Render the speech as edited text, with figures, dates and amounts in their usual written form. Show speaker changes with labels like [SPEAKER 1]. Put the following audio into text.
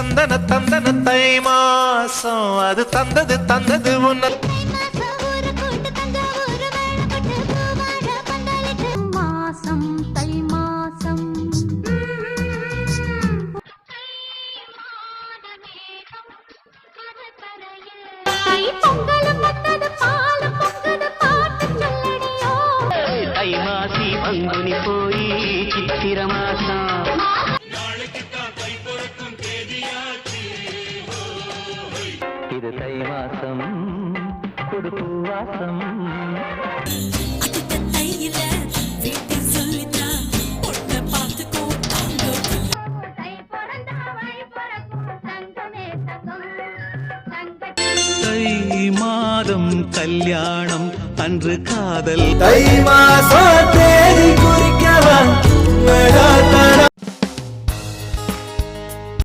[SPEAKER 1] தந்தன தந்தன தை மாசம் அது தந்தது உன்ன
[SPEAKER 2] மாசம் தை மாசம் பொங்கலும் வந்தது பாலும் பொங்குது பாட்டு சொல்லடியோ
[SPEAKER 3] தை மாசி பங்குனி போய் சித்திர மாசம் இது தை மாசம் கொடுப்பு வாசம்
[SPEAKER 4] தை மாதம் கல்யாணம் அன்று காதல்
[SPEAKER 1] தை மாசம் தேதி குறிக்கவா